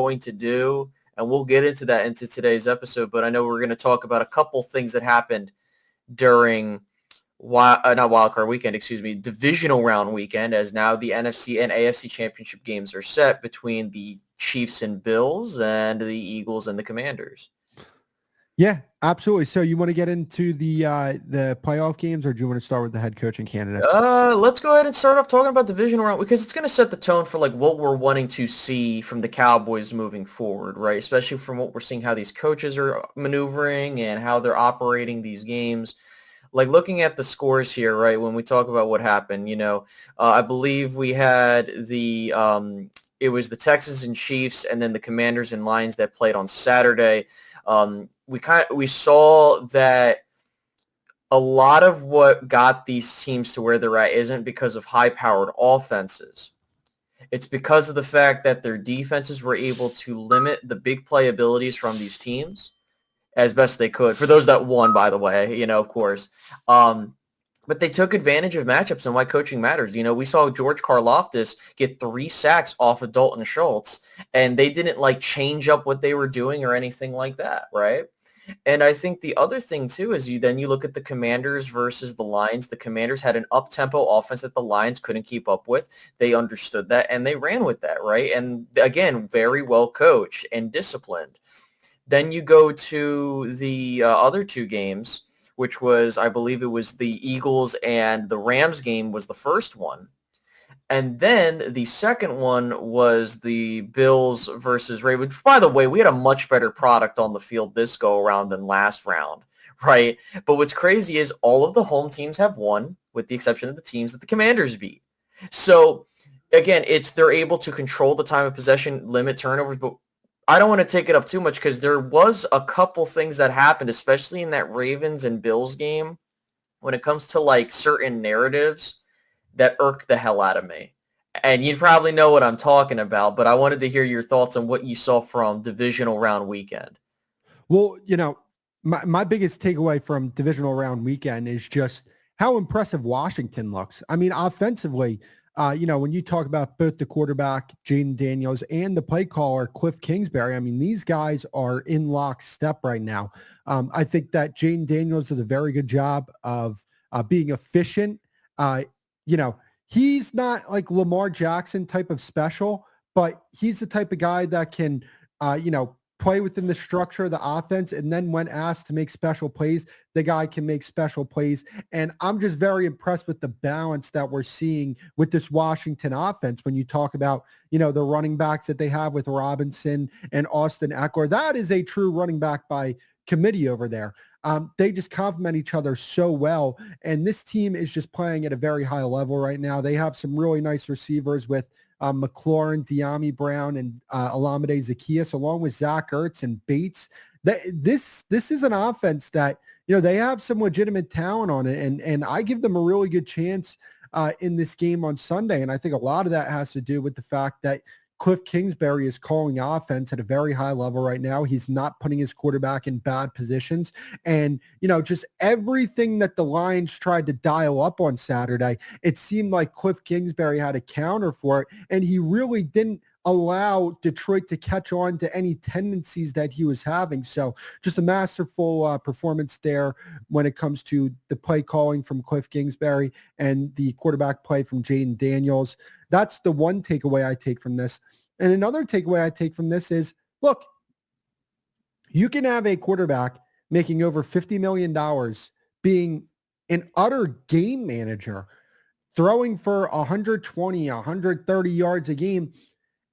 going to do, and we'll get into that into today's episode, but I know we're going to talk about a couple things that happened during not wildcard weekend, divisional round weekend, as now the NFC and AFC championship games are set between the Chiefs and Bills and the Eagles and the Commanders. Yeah, absolutely. So you want to get into the playoff games, or do you want to start with the head coaching candidates? Let's go ahead and start off talking about divisional round, because it's going to set the tone for like what we're wanting to see from the Cowboys moving forward, right? Especially from what we're seeing, how these coaches are maneuvering and how they're operating these games. Like looking at the scores here, right, when we talk about what happened, I believe we had it was the Texans and Chiefs and then the Commanders and Lions that played on Saturday. We saw that a lot of what got these teams to where they're at isn't because of high-powered offenses. It's because of the fact that their defenses were able to limit the big play abilities from these teams as best they could. For those that won, by the way, of course. But they took advantage of matchups and why coaching matters. We saw George Karlaftis get 3 sacks off of Dalton Schultz, and they didn't change up what they were doing or anything like that, right? And I think the other thing, too, is you look at the Commanders versus the Lions. The Commanders had an up-tempo offense that the Lions couldn't keep up with. They understood that, and they ran with that, right? And, again, very well coached and disciplined. Then you go to the other 2 games, which was, I believe it was the Eagles and the Rams game was the first one. And then the second one was the Bills versus Ravens. By the way, we had a much better product on the field this go-around than last round, right? But what's crazy is all of the home teams have won, with the exception of the teams that the Commanders beat. So, again, they're able to control the time of possession, limit turnovers, but I don't want to take it up too much because there was a couple things that happened, especially in that Ravens and Bills game, when it comes to certain narratives that irked the hell out of me. And you probably know what I'm talking about, but I wanted to hear your thoughts on what you saw from divisional round weekend. Well, my biggest takeaway from divisional round weekend is just how impressive Washington looks. I mean, offensively, when you talk about both the quarterback, Jaden Daniels, and the play caller, Cliff Kingsbury, I mean, these guys are in lockstep right now. I think that Jaden Daniels does a very good job of being efficient. He's not like Lamar Jackson type of special, but he's the type of guy that can, play within the structure of the offense. And then when asked to make special plays, the guy can make special plays. And I'm just very impressed with the balance that we're seeing with this Washington offense. When you talk about, the running backs that they have with Robinson and Austin Eckler, that is a true running back by committee over there. They just complement each other so well. And this team is just playing at a very high level right now. They have some really nice receivers with McLaurin, De'Ami Brown, and Olamide Zaccheaus, along with Zach Ertz and Bates. This is an offense that, they have some legitimate talent on it. And I give them a really good chance in this game on Sunday. And I think a lot of that has to do with the fact that Cliff Kingsbury is calling offense at a very high level right now. He's not putting his quarterback in bad positions. And, just everything that the Lions tried to dial up on Saturday, it seemed like Cliff Kingsbury had a counter for it. And he really didn't allow Detroit to catch on to any tendencies that he was having. So just a masterful performance there when it comes to the play calling from Cliff Kingsbury and the quarterback play from Jaden Daniels. That's the one takeaway I take from this. And another takeaway I take from this is, look, you can have a quarterback making over $50 million being an utter game manager, throwing for 120, 130 yards a game,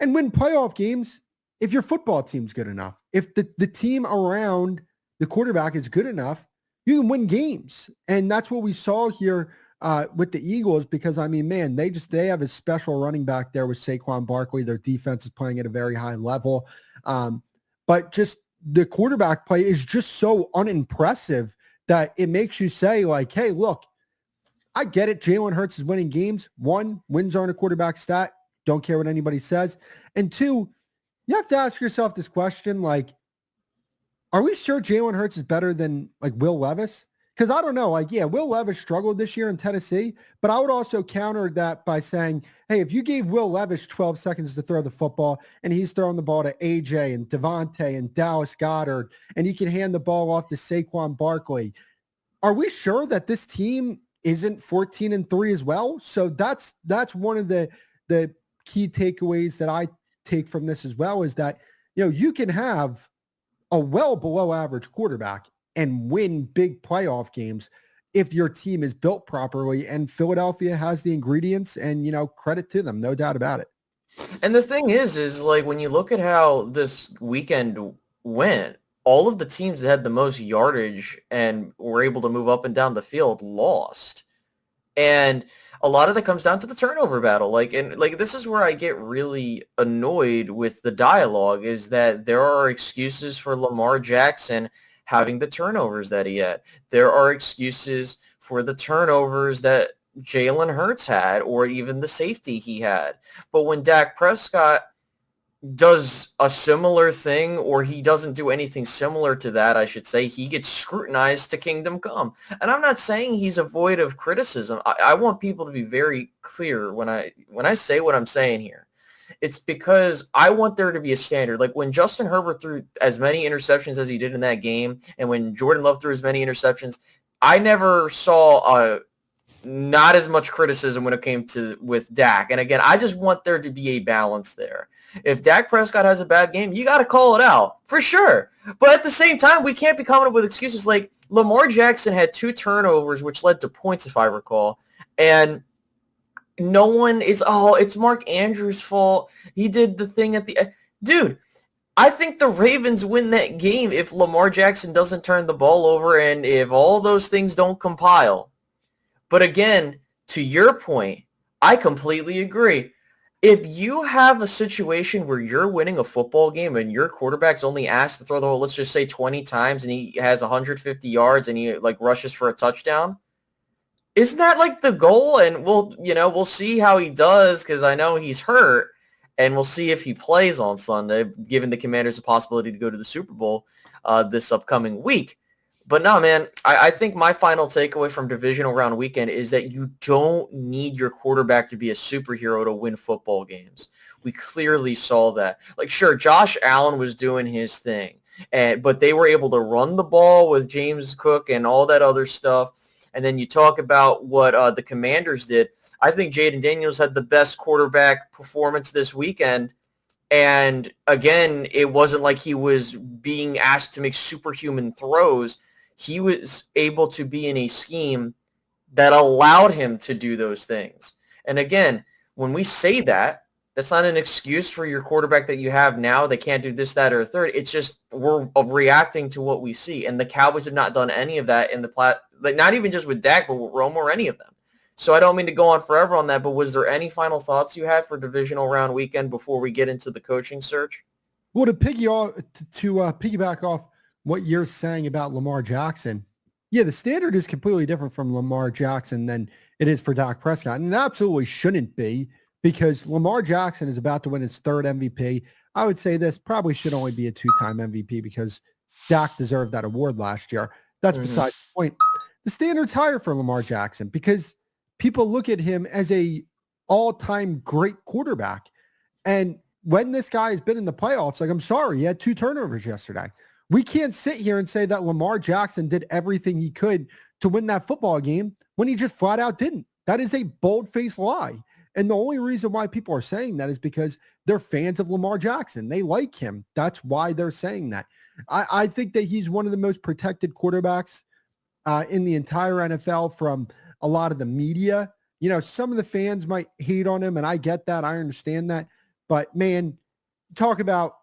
and win playoff games if your football team's good enough. If the team around the quarterback is good enough, you can win games. And that's what we saw here with the Eagles, because, I mean, man, they have a special running back there with Saquon Barkley. Their defense is playing at a very high level. But just the quarterback play is just so unimpressive that it makes you say, hey, look, I get it. Jalen Hurts is winning games. 1, wins aren't a quarterback stat. Don't care what anybody says. And 2, you have to ask yourself this question, are we sure Jalen Hurts is better than Will Levis? because I don't know, like, yeah, Will Levis struggled this year in Tennessee, but I would also counter that by saying, hey, if you gave Will Levis 12 seconds to throw the football and he's throwing the ball to AJ and Devontae and Dallas Goddard, and he can hand the ball off to Saquon Barkley, are we sure that this team isn't 14-3 as well? So that's one of the key takeaways that I take from this as well, is that, you can have a well below average quarterback and win big playoff games if your team is built properly, and Philadelphia has the ingredients, and, credit to them, no doubt about it. And the thing is like when you look at how this weekend went, all of the teams that had the most yardage and were able to move up and down the field lost. And a lot of that comes down to the turnover battle. And this is where I get really annoyed with the dialogue, is that there are excuses for Lamar Jackson having the turnovers that he had. There are excuses for the turnovers that Jalen Hurts had, or even the safety he had. But when Dak Prescott does a similar thing, or he doesn't do anything similar to that, I should say, he gets scrutinized to kingdom come. And I'm not saying he's void of criticism. I want people to be very clear when I say what I'm saying here. It's because I want there to be a standard. Like when Justin Herbert threw as many interceptions as he did in that game, and when Jordan Love threw as many interceptions, I never saw not as much criticism when it came to with Dak. And again, I just want there to be a balance there. If Dak Prescott has a bad game, you got to call it out for sure. But at the same time, we can't be coming up with excuses. Like Lamar Jackson had 2 turnovers, which led to points, if I recall. And no one is, it's Mark Andrews' fault. He did the thing at the dude. I think the Ravens win that game if Lamar Jackson doesn't turn the ball over and if all those things don't compile. But again, to your point, I completely agree. If you have a situation where you're winning a football game and your quarterback's only asked to throw the ball, let's just say 20 times, and he has 150 yards and he rushes for a touchdown, isn't that the goal? And we'll see how he does, because I know he's hurt, and we'll see if he plays on Sunday, giving the Commanders a possibility to go to the Super Bowl this upcoming week. But no, man, I think my final takeaway from Divisional Round weekend is that you don't need your quarterback to be a superhero to win football games. We clearly saw that. Sure, Josh Allen was doing his thing, but they were able to run the ball with James Cook and all that other stuff. And then you talk about what the Commanders did. I think Jaden Daniels had the best quarterback performance this weekend. And again, it wasn't like he was being asked to make superhuman throws. He was able to be in a scheme that allowed him to do those things. And again, when we say that, that's not an excuse for your quarterback that you have now. They can't do this, that, or a third. It's just we're reacting to what we see. And the Cowboys have not done any of that in the not even just with Dak, but with Romo or any of them. So I don't mean to go on forever on that, but was there any final thoughts you had for Divisional Round weekend before we get into the coaching search? Well, to piggyback off what you're saying about Lamar Jackson, yeah, the standard is completely different from Lamar Jackson than it is for Dak Prescott. And it absolutely shouldn't be, because Lamar Jackson is about to win his 3rd MVP. I would say this probably should only be a 2-time MVP, because Dak deserved that award last year. That's besides the point. The standard's higher for Lamar Jackson because people look at him as a all-time great quarterback. And when this guy has been in the playoffs, I'm sorry, he had 2 turnovers yesterday. We can't sit here and say that Lamar Jackson did everything he could to win that football game when he just flat out didn't. That is a bold-faced lie. And the only reason why people are saying that is because they're fans of Lamar Jackson. They like him. That's why they're saying that. I think that he's one of the most protected quarterbacks in the entire NFL from a lot of the media. Some of the fans might hate on him, and I get that. I understand that. But, man, talk about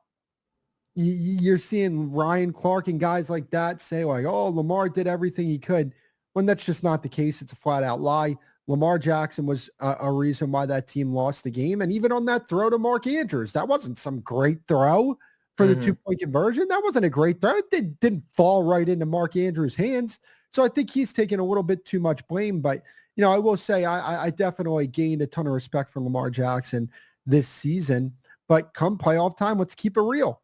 you're seeing Ryan Clark and guys like that say Lamar did everything he could, when that's just not the case. It's a flat out lie. Lamar Jackson was a reason why that team lost the game. And even on that throw to Mark Andrews, that wasn't some great throw for the 2-point conversion. That wasn't a great throw. It didn't fall right into Mark Andrews' hands. So I think he's taking a little bit too much blame. But, I will say I definitely gained a ton of respect for Lamar Jackson this season. But come playoff time, let's keep it real.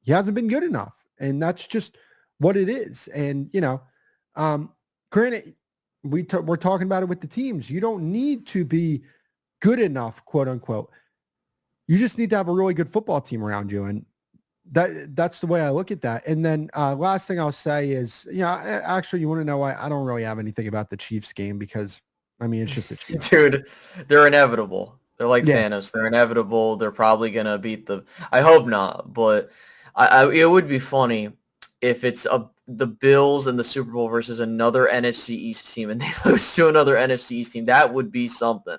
He hasn't been good enough. And that's just what it is. And, Granted, we're talking about it with the teams. You don't need to be good enough, quote unquote. You just need to have a really good football team around you. And that's the way I look at that. And then last thing I'll say is, actually, you want to know why I don't really have anything about the Chiefs game because, I mean, it's just a Chiefs. Dude, they're inevitable. They're like Yeah. Thanos. They're inevitable. They're probably going to beat I hope not, but it would be funny if it's the Bills in the Super Bowl versus another NFC East team and they lose to another NFC East team. That would be something.